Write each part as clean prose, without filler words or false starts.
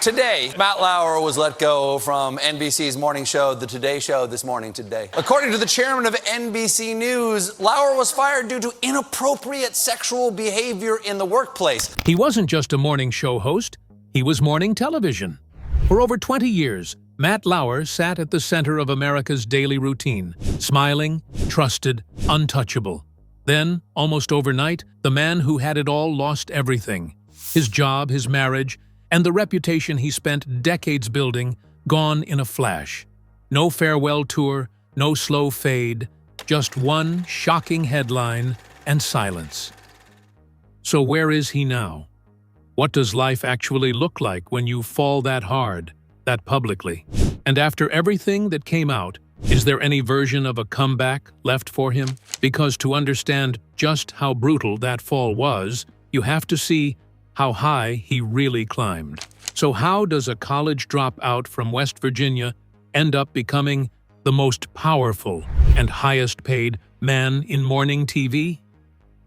Today, Matt Lauer was let go from NBC's morning show, The Today Show, this morning today. According to the chairman of NBC News, Lauer was fired due to inappropriate sexual behavior in the workplace. He wasn't just a morning show host, he was morning television. For over 20 years, Matt Lauer sat at the center of America's daily routine, smiling, trusted, untouchable. Then, almost overnight, the man who had it all lost everything. His job, his marriage, and the reputation he spent decades building, gone in a flash. No farewell tour, no slow fade, just one shocking headline and silence. So where is he now? What does life actually look like when you fall that hard, that publicly? And after everything that came out, is there any version of a comeback left for him? Because to understand just how brutal that fall was, you have to see how high he really climbed. So how does a college dropout from West Virginia end up becoming the most powerful and highest paid man in morning TV?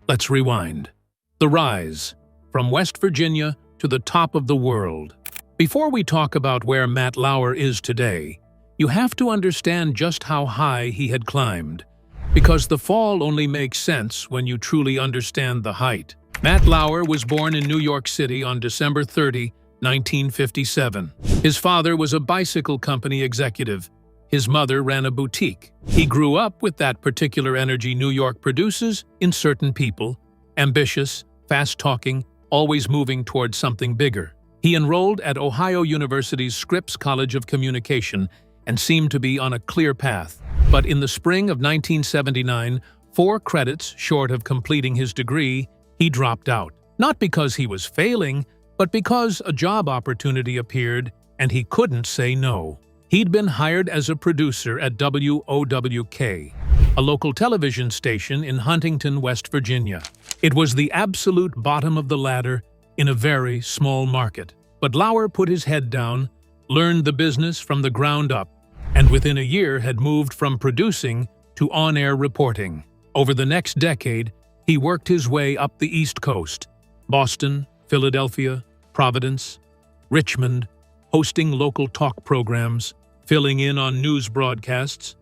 Let's rewind. The rise from West Virginia to the top of the world. Before we talk about where Matt Lauer is today, you have to understand just how high he had climbed, because the fall only makes sense when you truly understand the height. Matt Lauer was born in New York City on December 30, 1957. His father was a bicycle company executive. His mother ran a boutique. He grew up with that particular energy New York produces in certain people: ambitious, fast-talking, always moving towards something bigger. He enrolled at Ohio University's Scripps College of Communication and seemed to be on a clear path. But in the spring of 1979, 4 credits short of completing his degree, he dropped out. Not because he was failing, but because a job opportunity appeared and he couldn't say no. He'd been hired as a producer at WOWK, a local television station in Huntington, West Virginia. It was the absolute bottom of the ladder in a very small market. But Lauer put his head down, learned the business from the ground up, and within a year had moved from producing to on-air reporting. Over the next decade, he worked his way up the East Coast: Boston, Philadelphia, Providence, Richmond, hosting local talk programs, filling in on news broadcasts,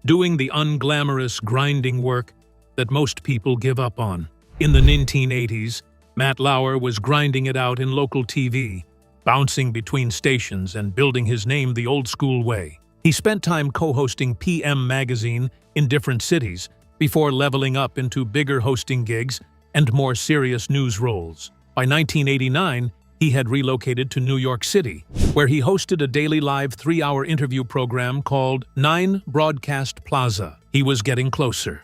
doing the unglamorous grinding work that most people give up on. In the 1980s, Matt Lauer was grinding it out in local TV, bouncing between stations and building his name the old-school way. He spent time co-hosting PM Magazine in different cities before leveling up into bigger hosting gigs and more serious news roles. By 1989, he had relocated to New York City, where he hosted a daily live 3-hour interview program called 9 Broadcast Plaza. He was getting closer.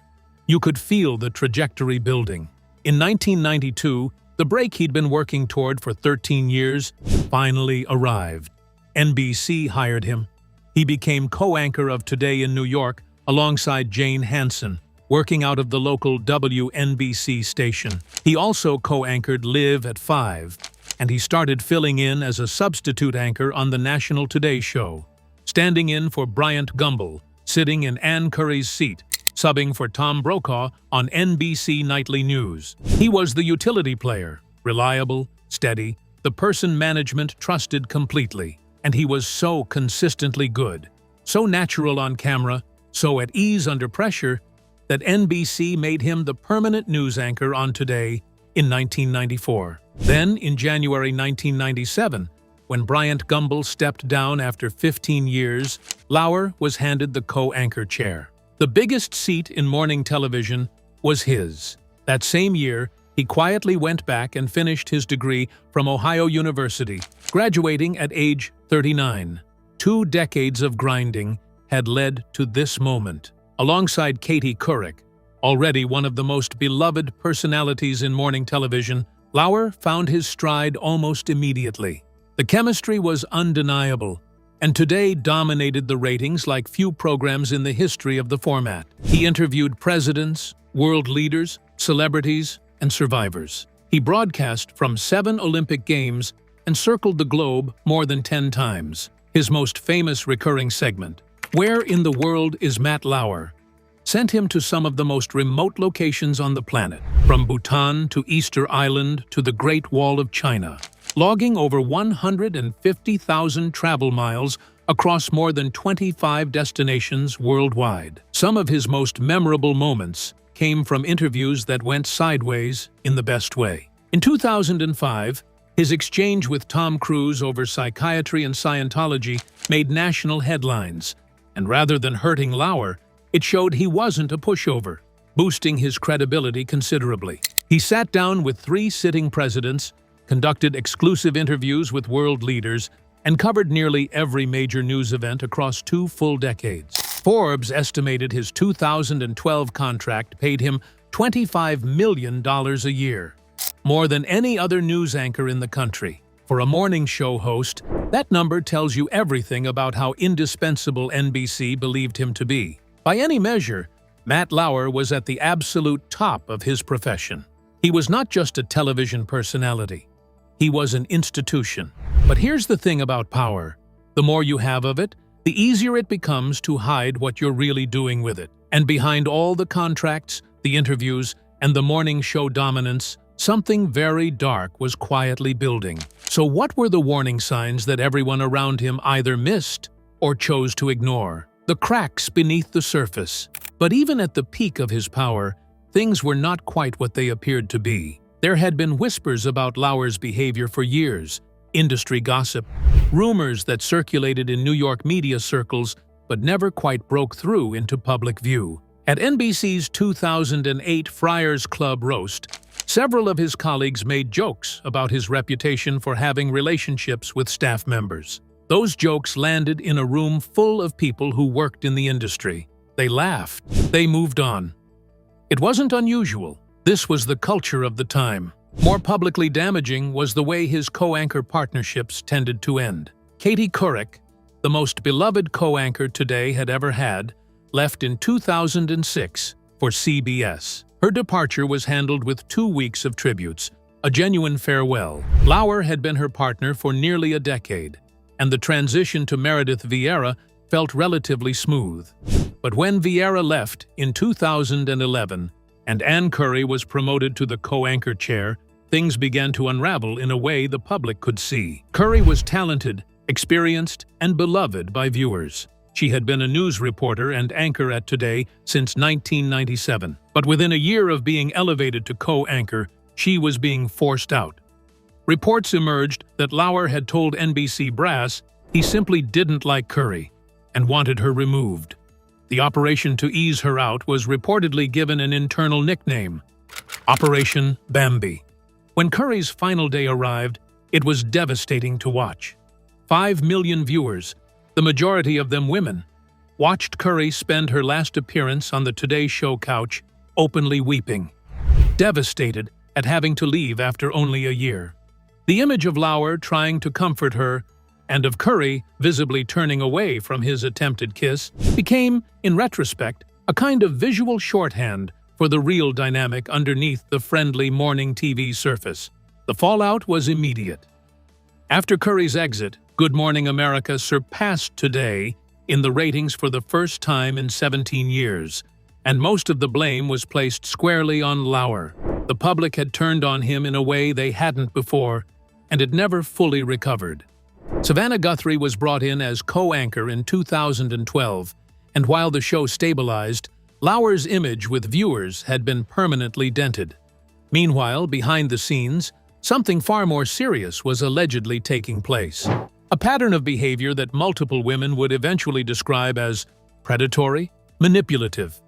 You could feel the trajectory building. In 1992, the break he'd been working toward for 13 years finally arrived. NBC hired him. He became co-anchor of Today in New York alongside Jane Hansen, working out of the local WNBC station. He also co-anchored Live at 5, and he started filling in as a substitute anchor on the National Today Show, standing in for Bryant Gumbel, sitting in Ann Curry's seat, subbing for Tom Brokaw on NBC Nightly News. He was the utility player, reliable, steady, the person management trusted completely. And he was so consistently good, so natural on camera, so at ease under pressure, that NBC made him the permanent news anchor on Today in 1994. Then, in January 1997, when Bryant Gumbel stepped down after 15 years, Lauer was handed the co-anchor chair. The biggest seat in morning television was his. That same year, he quietly went back and finished his degree from Ohio University, graduating at age 39. 2 decades of grinding had led to this moment. Alongside Katie Couric, already one of the most beloved personalities in morning television, Lauer found his stride almost immediately. The chemistry was undeniable, and Today dominated the ratings like few programs in the history of the format. He interviewed presidents, world leaders, celebrities, and survivors. He broadcast from 7 Olympic Games and circled the globe more than 10 times. His most famous recurring segment, Where in the World is Matt Lauer?, sent him to some of the most remote locations on the planet, from Bhutan to Easter Island to the Great Wall of China. logging over 150,000 travel miles across more than 25 destinations worldwide. Some of his most memorable moments came from interviews that went sideways in the best way. In 2005, his exchange with Tom Cruise over psychiatry and Scientology made national headlines, and rather than hurting Lauer, it showed he wasn't a pushover, boosting his credibility considerably. He sat down with 3 sitting presidents, conducted exclusive interviews with world leaders, and covered nearly every major news event across 2 full decades. Forbes estimated his 2012 contract paid him $25 million a year, more than any other news anchor in the country. For a morning show host, that number tells you everything about how indispensable NBC believed him to be. By any measure, Matt Lauer was at the absolute top of his profession. He was not just a television personality. He was an institution. But here's the thing about power. The more you have of it, the easier it becomes to hide what you're really doing with it. And behind all the contracts, the interviews, and the morning show dominance, something very dark was quietly building. So what were the warning signs that everyone around him either missed or chose to ignore? The cracks beneath the surface. But even at the peak of his power, things were not quite what they appeared to be. There had been whispers about Lauer's behavior for years, industry gossip, rumors that circulated in New York media circles but never quite broke through into public view. At NBC's 2008 Friars Club roast, several of his colleagues made jokes about his reputation for having relationships with staff members. Those jokes landed in a room full of people who worked in the industry. They laughed. They moved on. It wasn't unusual. This was the culture of the time. More publicly damaging was the way his co-anchor partnerships tended to end. Katie Couric, the most beloved co-anchor Today had ever had, left in 2006 for CBS. Her departure was handled with 2 weeks of tributes, a genuine farewell. Lauer had been her partner for nearly a decade, and the transition to Meredith Vieira felt relatively smooth. But when Vieira left in 2011 and Ann Curry was promoted to the co-anchor chair, things began to unravel in a way the public could see. Curry was talented, experienced, and beloved by viewers. She had been a news reporter and anchor at Today since 1997. But within a year of being elevated to co-anchor, she was being forced out. Reports emerged that Lauer had told NBC brass he simply didn't like Curry and wanted her removed. The operation to ease her out was reportedly given an internal nickname, Operation Bambi. When Curry's final day arrived, it was devastating to watch. 5 million viewers, the majority of them women, watched Curry spend her last appearance on the Today Show couch, openly weeping, devastated at having to leave after only a year. The image of Lauer trying to comfort her, and of Curry visibly turning away from his attempted kiss, became, in retrospect, a kind of visual shorthand for the real dynamic underneath the friendly morning TV surface. The fallout was immediate. After Curry's exit, Good Morning America surpassed Today in the ratings for the first time in 17 years, and most of the blame was placed squarely on Lauer. The public had turned on him in a way they hadn't before, and had never fully recovered. Savannah Guthrie was brought in as co-anchor in 2012, and while the show stabilized, Lauer's image with viewers had been permanently dented. Meanwhile, behind the scenes, something far more serious was allegedly taking place. A pattern of behavior that multiple women would eventually describe as predatory, manipulative,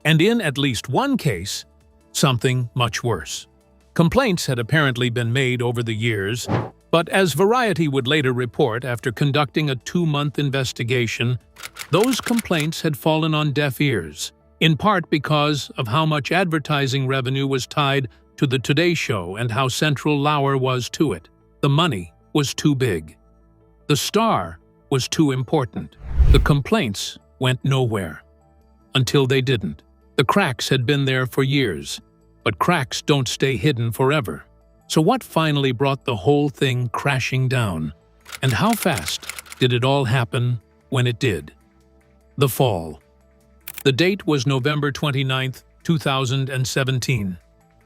and in at least one case, something much worse. Complaints had apparently been made over the years, but as Variety would later report after conducting a 2-month investigation, those complaints had fallen on deaf ears, in part because of how much advertising revenue was tied to the Today Show and how central Lauer was to it. The money was too big. The star was too important. The complaints went nowhere. Until they didn't. The cracks had been there for years, but cracks don't stay hidden forever. So what finally brought the whole thing crashing down? And how fast did it all happen when it did? The fall. The date was November 29, 2017.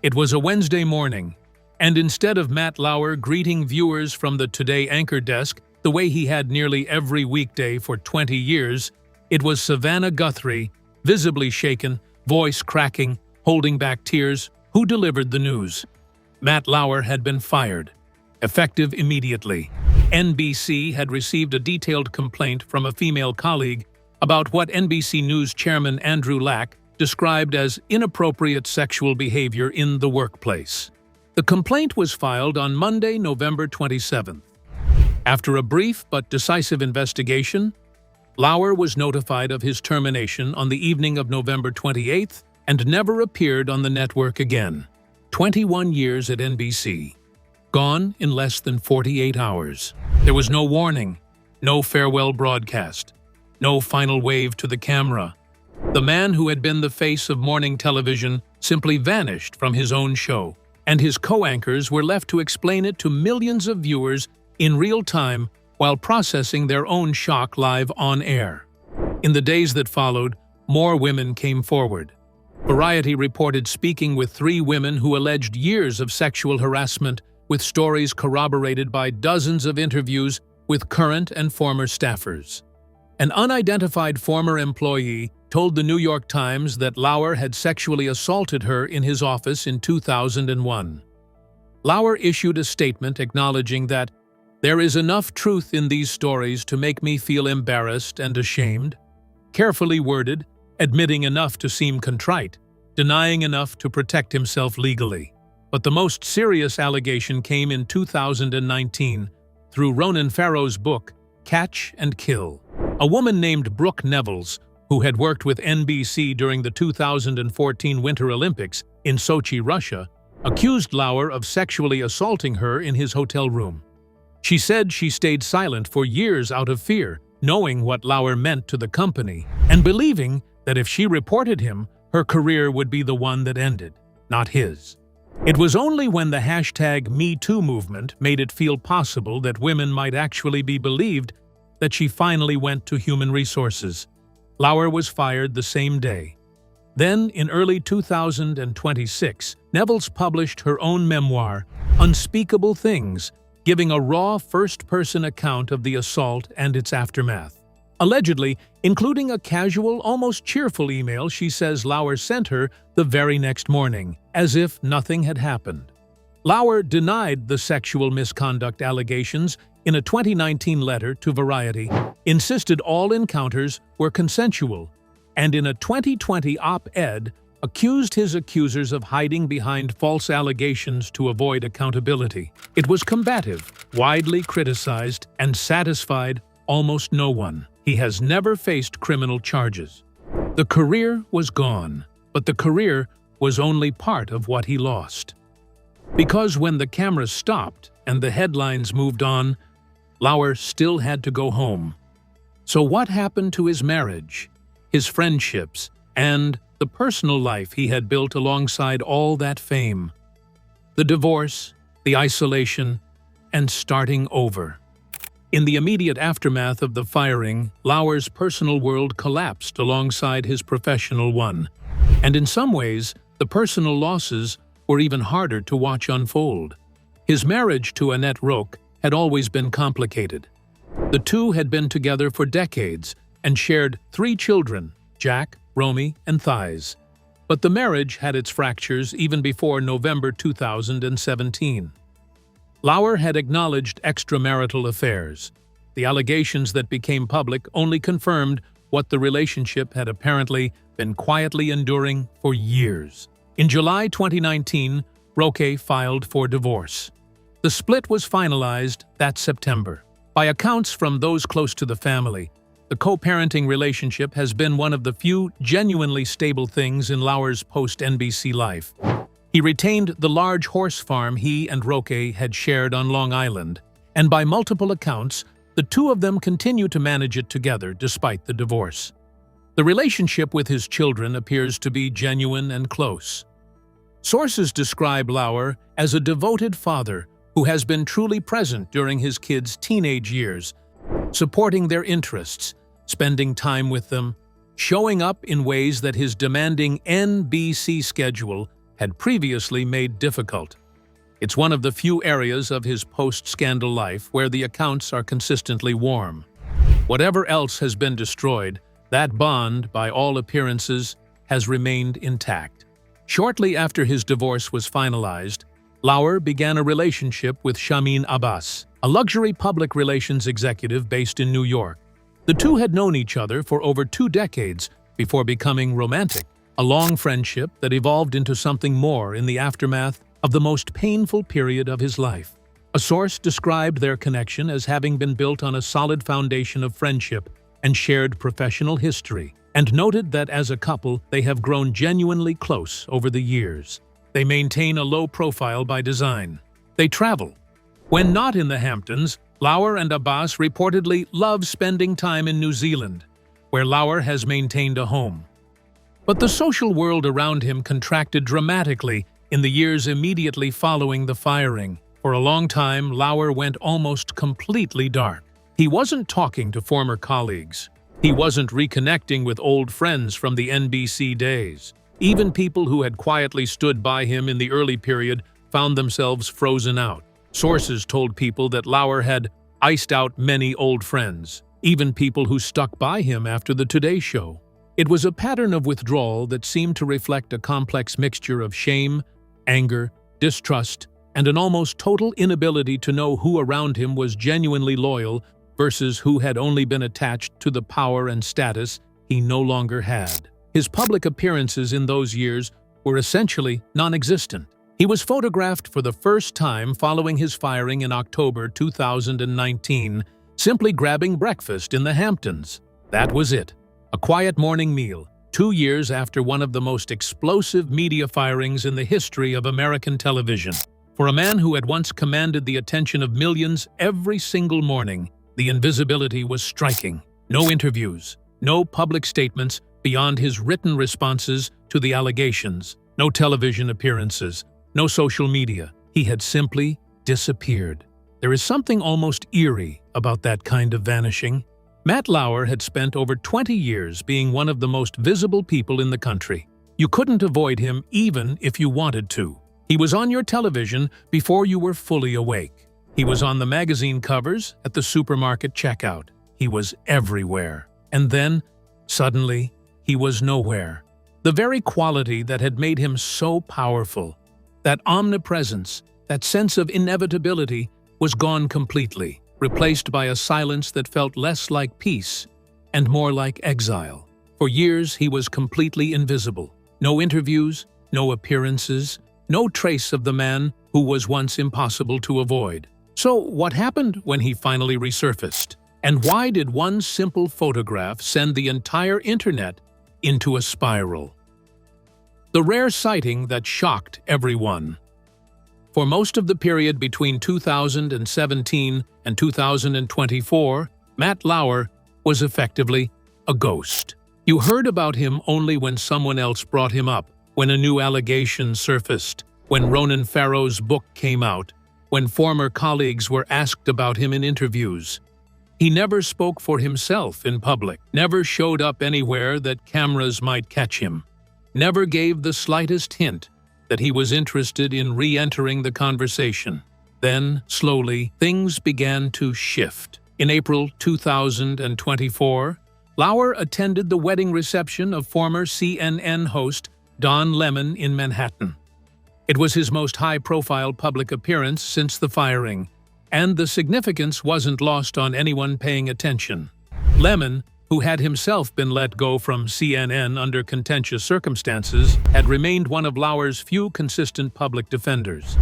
It was a Wednesday morning, And instead of Matt Lauer greeting viewers from the Today anchor desk the way he had nearly every weekday for 20 years, it was Savannah Guthrie, visibly shaken, voice cracking, holding back tears, who delivered the news. Matt Lauer had been fired, effective immediately. NBC had received a detailed complaint from a female colleague about what NBC News chairman Andrew Lack described as inappropriate sexual behavior in the workplace. The complaint was filed on Monday, November 27th. After a brief but decisive investigation, Lauer was notified of his termination on the evening of November 28th and never appeared on the network again. 21 years at NBC. Gone in less than 48 hours. There was no warning, no farewell broadcast, no final wave to the camera. The man who had been the face of morning television simply vanished from his own show, and his co-anchors were left to explain it to millions of viewers in real time while processing their own shock live on air. In the days that followed, more women came forward. Variety reported speaking with 3 women who alleged years of sexual harassment, with stories corroborated by dozens of interviews with current and former staffers. An unidentified former employee told the New York Times that Lauer had sexually assaulted her in his office in 2001. Lauer issued a statement acknowledging that there is enough truth in these stories to make me feel embarrassed and ashamed, carefully worded, admitting enough to seem contrite, denying enough to protect himself legally. But the most serious allegation came in 2019 through Ronan Farrow's book, Catch and Kill. A woman named Brooke Nevels, who had worked with NBC during the 2014 Winter Olympics in Sochi, Russia, accused Lauer of sexually assaulting her in his hotel room. She said she stayed silent for years out of fear, knowing what Lauer meant to the company, and believing that if she reported him, her career would be the one that ended, not his. It was only when the hashtag #MeToo movement made it feel possible that women might actually be believed that she finally went to human resources. Lauer was fired the same day. Then, in early 2026, Nevels published her own memoir, Unspeakable Things, giving a raw first-person account of the assault and its aftermath. Allegedly, including a casual, almost cheerful email she says Lauer sent her the very next morning, as if nothing had happened. Lauer denied the sexual misconduct allegations in a 2019 letter to Variety, insisted all encounters were consensual, and in a 2020 op-ed accused his accusers of hiding behind false allegations to avoid accountability. It was combative, widely criticized, and satisfied almost no one. He has never faced criminal charges. The career was gone, but the career was only part of what he lost. Because when the cameras stopped and the headlines moved on, Lauer still had to go home. So what happened to his marriage, his friendships, and the personal life he had built alongside all that fame? The divorce, the isolation, and starting over. In the immediate aftermath of the firing, Lauer's personal world collapsed alongside his professional one. And in some ways, the personal losses were even harder to watch unfold. His marriage to Annette Roque had always been complicated. The two had been together for decades and shared 3 children, Jack, Romy, and Thies. But the marriage had its fractures even before November 2017. Lauer had acknowledged extramarital affairs. The allegations that became public only confirmed what the relationship had apparently been quietly enduring for years. In July 2019, Roque filed for divorce. The split was finalized that September. By accounts from those close to the family, the co-parenting relationship has been one of the few genuinely stable things in Lauer's post-NBC life. He retained the large horse farm he and Roque had shared on Long Island, and by multiple accounts, the two of them continue to manage it together despite the divorce. The relationship with his children appears to be genuine and close. Sources describe Lauer as a devoted father who has been truly present during his kids' teenage years, supporting their interests, spending time with them, showing up in ways that his demanding NBC schedule had previously made difficult. It's one of the few areas of his post-scandal life where the accounts are consistently warm. Whatever else has been destroyed, that bond, by all appearances, has remained intact. Shortly after his divorce was finalized, Lauer began a relationship with Shamin Abbas, a luxury public relations executive based in New York. The two had known each other for over 2 decades before becoming romantic, a long friendship that evolved into something more in the aftermath of the most painful period of his life. A source described their connection as having been built on a solid foundation of friendship and shared professional history, and noted that as a couple they have grown genuinely close over the years. They maintain a low profile by design. They travel. When not in the Hamptons, Lauer and Abbas reportedly love spending time in New Zealand, where Lauer has maintained a home. But the social world around him contracted dramatically in the years immediately following the firing. For a long time, Lauer went almost completely dark. He wasn't talking to former colleagues. He wasn't reconnecting with old friends from the NBC days. Even people who had quietly stood by him in the early period found themselves frozen out. Sources told people that Lauer had iced out many old friends, even people who stuck by him after the Today Show. It was a pattern of withdrawal that seemed to reflect a complex mixture of shame, anger, distrust, and an almost total inability to know who around him was genuinely loyal versus who had only been attached to the power and status he no longer had. His public appearances in those years were essentially non-existent. He was photographed for the first time following his firing in October 2019, simply grabbing breakfast in the Hamptons. That was it. A quiet morning meal, 2 years after one of the most explosive media firings in the history of American television. For a man who had once commanded the attention of millions every single morning, the invisibility was striking. No interviews, no public statements beyond his written responses to the allegations, no television appearances, no social media. He had simply disappeared. There is something almost eerie about that kind of vanishing. Matt Lauer had spent over 20 years being one of the most visible people in the country. You couldn't avoid him even if you wanted to. He was on your television before you were fully awake. He was on the magazine covers, at the supermarket checkout. He was everywhere. And then, suddenly, he was nowhere. The very quality that had made him so powerful, that omnipresence, that sense of inevitability, was gone completely, replaced by a silence that felt less like peace and more like exile. For years, he was completely invisible. No interviews, no appearances, no trace of the man who was once impossible to avoid. So what happened when he finally resurfaced? And why did one simple photograph send the entire internet into a spiral? The rare sighting that shocked everyone. For most of the period between 2017 and 2024, Matt Lauer was effectively a ghost. You heard about him only when someone else brought him up, when a new allegation surfaced, when Ronan Farrow's book came out, when former colleagues were asked about him in interviews. He never spoke for himself in public, never showed up anywhere that cameras might catch him, never gave the slightest hint that he was interested in re-entering the conversation. Then, slowly, things began to shift. In April 2024, Lauer attended the wedding reception of former CNN host Don Lemon in Manhattan. It was his most high-profile public appearance since the firing, and the significance wasn't lost on anyone paying attention. Lemon, who had himself been let go from CNN under contentious circumstances, had remained one of Lauer's few consistent public defenders.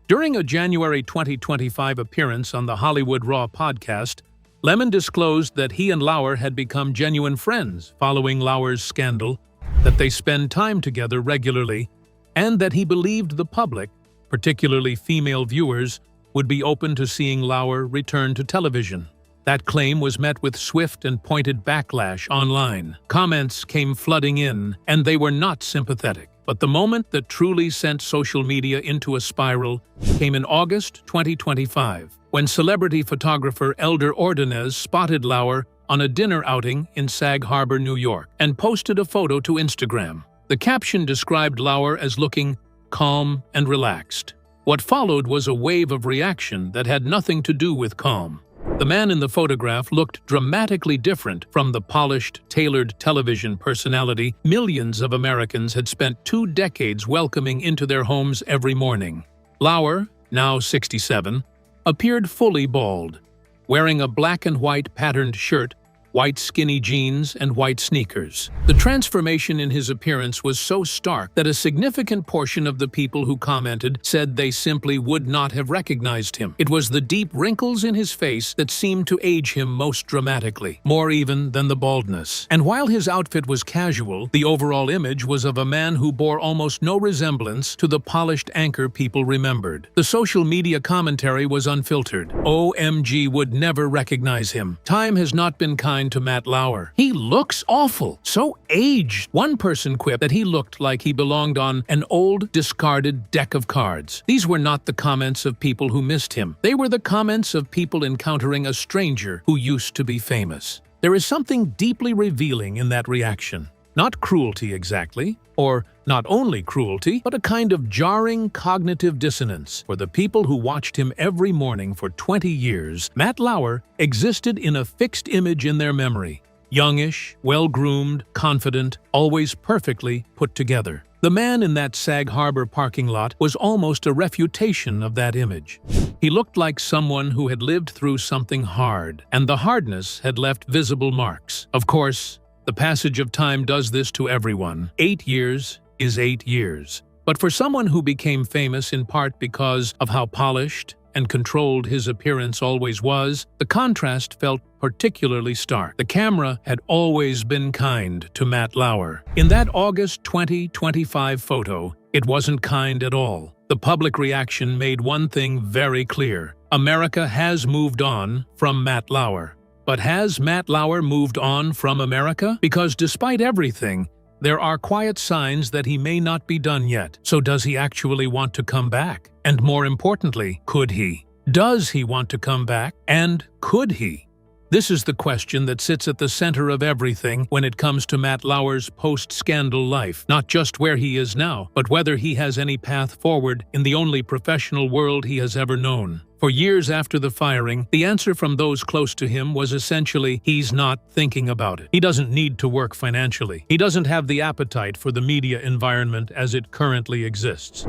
During a January 2025 appearance on the Hollywood Raw podcast, Lemon disclosed that he and Lauer had become genuine friends following Lauer's scandal, that they spend time together regularly, and that he believed the public, particularly female viewers, would be open to seeing Lauer return to television. That claim was met with swift and pointed backlash online. Comments came flooding in, and they were not sympathetic. But the moment that truly sent social media into a spiral came in August 2025, when celebrity photographer Elder Ordonez spotted Lauer on a dinner outing in Sag Harbor, New York, and posted a photo to Instagram. The caption described Lauer as looking calm and relaxed. What followed was a wave of reaction that had nothing to do with calm. The man in the photograph looked dramatically different from the polished, tailored television personality millions of Americans had spent 2 decades welcoming into their homes every morning. Lauer, now 67, appeared fully bald, wearing a black and white patterned shirt, white skinny jeans, and white sneakers. The transformation in his appearance was so stark that a significant portion of the people who commented said they simply would not have recognized him. It was the deep wrinkles in his face that seemed to age him most dramatically, more even than the baldness. And while his outfit was casual, the overall image was of a man who bore almost no resemblance to the polished anchor people remembered. The social media commentary was unfiltered. OMG would never recognize him. Time has not been kind to Matt Lauer. He looks awful, so aged. One person quipped that he looked like he belonged on an old, discarded deck of cards. These were not the comments of people who missed him. They were the comments of people encountering a stranger who used to be famous. There is something deeply revealing in that reaction. Not cruelty exactly, or not only cruelty, but a kind of jarring cognitive dissonance. For the people who watched him every morning for 20 years, Matt Lauer existed in a fixed image in their memory. Youngish, well-groomed, confident, always perfectly put together. The man in that Sag Harbor parking lot was almost a refutation of that image. He looked like someone who had lived through something hard, and the hardness had left visible marks. Of course, the passage of time does this to everyone. 8 years is 8 years. But for someone who became famous in part because of how polished and controlled his appearance always was, the contrast felt particularly stark. The camera had always been kind to Matt Lauer. In that August 2025 photo, it wasn't kind at all. The public reaction made one thing very clear. America has moved on from Matt Lauer. But has Matt Lauer moved on from America? Because despite everything, there are quiet signs that he may not be done yet. So does he actually want to come back? And more importantly, could he? Does he want to come back? And could he? This is the question that sits at the center of everything when it comes to Matt Lauer's post-scandal life. Not just where he is now, but whether he has any path forward in the only professional world he has ever known. For years after the firing, the answer from those close to him was essentially, he's not thinking about it. He doesn't need to work financially. He doesn't have the appetite for the media environment as it currently exists.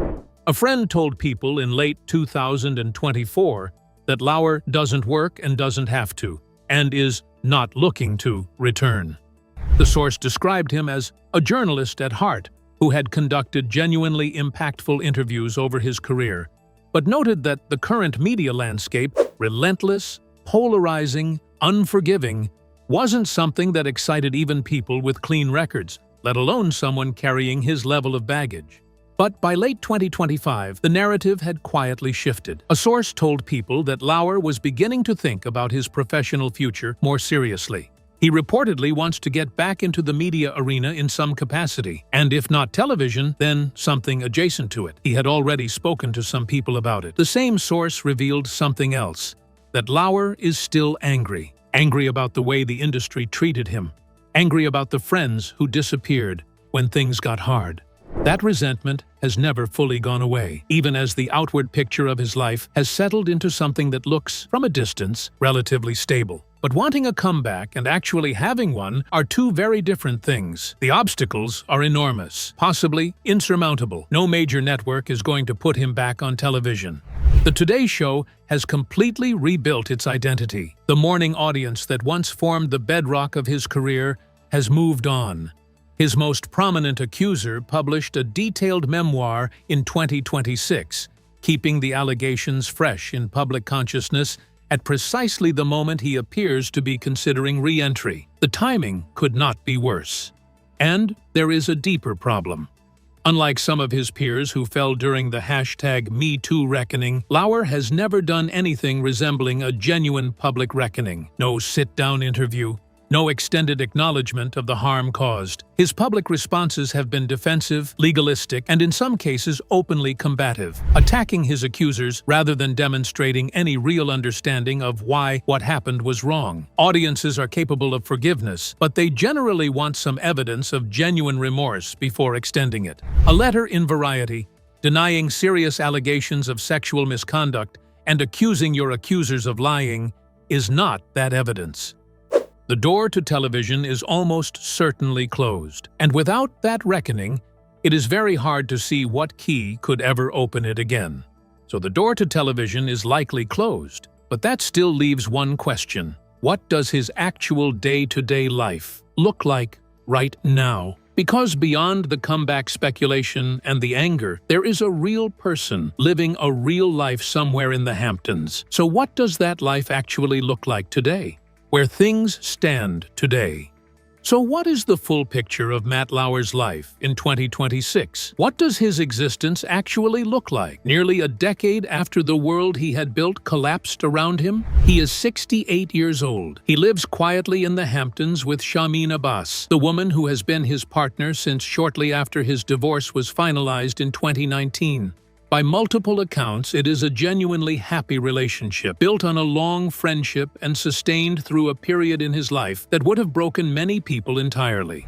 A friend told people in late 2024 that Lauer doesn't work and doesn't have to, and is not looking to return. The source described him as a journalist at heart who had conducted genuinely impactful interviews over his career, but noted that the current media landscape, relentless, polarizing, unforgiving, wasn't something that excited even people with clean records, let alone someone carrying his level of baggage. But by late 2025, the narrative had quietly shifted. A source told people that Lauer was beginning to think about his professional future more seriously. He reportedly wants to get back into the media arena in some capacity, and if not television, then something adjacent to it. He had already spoken to some people about it. The same source revealed something else, that Lauer is still angry. Angry about the way the industry treated him. Angry about the friends who disappeared when things got hard. That resentment has never fully gone away, even as the outward picture of his life has settled into something that looks, from a distance, relatively stable. But wanting a comeback and actually having one are two very different things. The obstacles are enormous, possibly insurmountable. No major network is going to put him back on television. The Today Show has completely rebuilt its identity. The morning audience that once formed the bedrock of his career has moved on. His most prominent accuser published a detailed memoir in 2026, keeping the allegations fresh in public consciousness at precisely the moment he appears to be considering re-entry. The timing could not be worse. And there is a deeper problem. Unlike some of his peers who fell during the #MeToo reckoning, Lauer has never done anything resembling a genuine public reckoning. No sit-down interview. No extended acknowledgement of the harm caused. His public responses have been defensive, legalistic, and in some cases openly combative, attacking his accusers rather than demonstrating any real understanding of why what happened was wrong. Audiences are capable of forgiveness, but they generally want some evidence of genuine remorse before extending it. A letter in Variety Denying serious allegations of sexual misconduct and accusing your accusers of lying is not that evidence. The door to television is almost certainly closed, and without that reckoning, it is very hard to see what key could ever open it again. So the door to television is likely closed, but that still leaves one question. What does his actual day-to-day life look like right now? Because beyond the comeback speculation and the anger, there is a real person living a real life somewhere in the Hamptons. So what does that life actually look like today? Where things stand today. So what is the full picture of Matt Lauer's life in 2026? What does his existence actually look like? Nearly a decade after the world he had built collapsed around him? He is 68 years old. He lives quietly in the Hamptons with Shameen Abbas, the woman who has been his partner since shortly after his divorce was finalized in 2019. By multiple accounts, it is a genuinely happy relationship, built on a long friendship and sustained through a period in his life that would have broken many people entirely.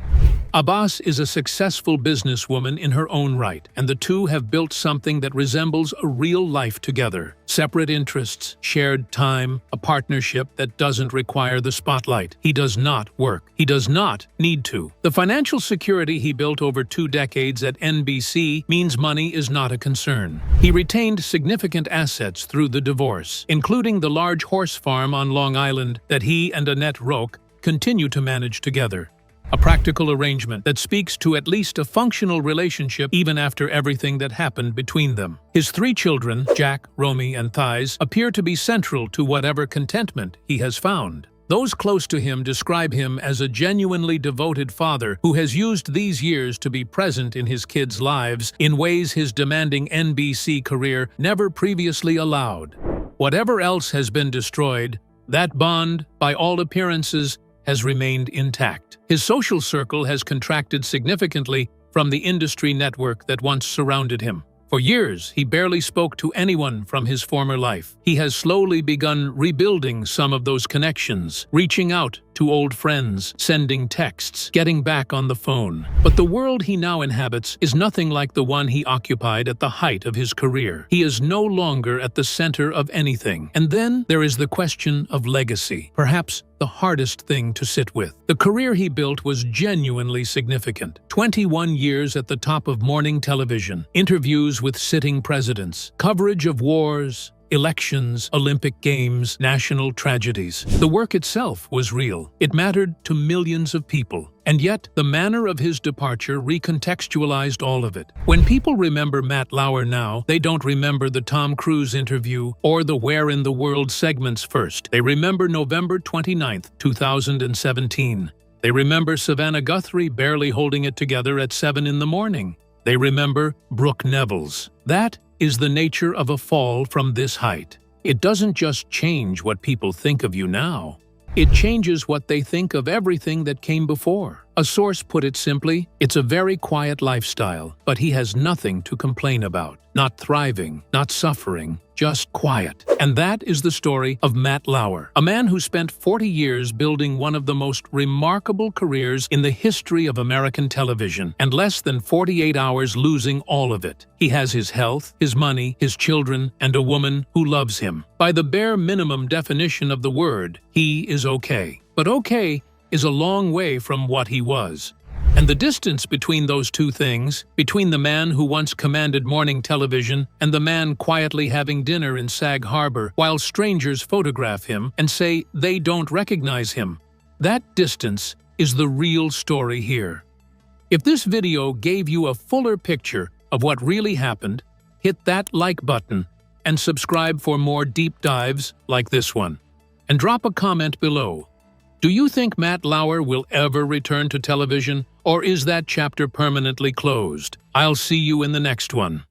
Abbas is a successful businesswoman in her own right, and the two have built something that resembles a real life together. Separate interests, shared time, a partnership that doesn't require the spotlight. He does not work. He does not need to. The financial security he built over 2 decades at NBC means money is not a concern. He retained significant assets through the divorce, including the large horse farm on Long Island that he and Annette Roque continue to manage together. A practical arrangement that speaks to at least a functional relationship even after everything that happened between them. His 3 children, Jack, Romy, and Thais, appear to be central to whatever contentment he has found. Those close to him describe him as a genuinely devoted father who has used these years to be present in his kids' lives in ways his demanding NBC career never previously allowed. Whatever else has been destroyed, that bond, by all appearances, has remained intact. His social circle has contracted significantly from the industry network that once surrounded him. For years, he barely spoke to anyone from his former life. He has slowly begun rebuilding some of those connections, reaching out to old friends, sending texts, getting back on the phone. But the world he now inhabits is nothing like the one he occupied at the height of his career. He is no longer at the center of anything. And then there is the question of legacy, perhaps the hardest thing to sit with. The career he built was genuinely significant. 21 years at the top of morning television, interviews with sitting presidents, coverage of wars, elections, Olympic Games, national tragedies. The work itself was real. It mattered to millions of people. And yet, the manner of his departure recontextualized all of it. When people remember Matt Lauer now, they don't remember the Tom Cruise interview or the Where in the World segments first. They remember November 29, 2017. They remember Savannah Guthrie barely holding it together at 7 in the morning. They remember Brooke Neville's. That is the nature of a fall from this height. It doesn't just change what people think of you now. It changes what they think of everything that came before. A source put it simply, it's a very quiet lifestyle, but he has nothing to complain about. Not thriving, not suffering, just quiet. And that is the story of Matt Lauer, a man who spent 40 years building one of the most remarkable careers in the history of American television, and less than 48 hours losing all of it. He has his health, his money, his children, and a woman who loves him. By the bare minimum definition of the word, he is okay. But okay is a long way from what he was. And the distance between those two things, between the man who once commanded morning television and the man quietly having dinner in Sag Harbor while strangers photograph him and say they don't recognize him, that distance is the real story here. If this video gave you a fuller picture of what really happened, hit that like button and subscribe for more deep dives like this one. And drop a comment below. Do you think Matt Lauer will ever return to television, or is that chapter permanently closed? I'll see you in the next one.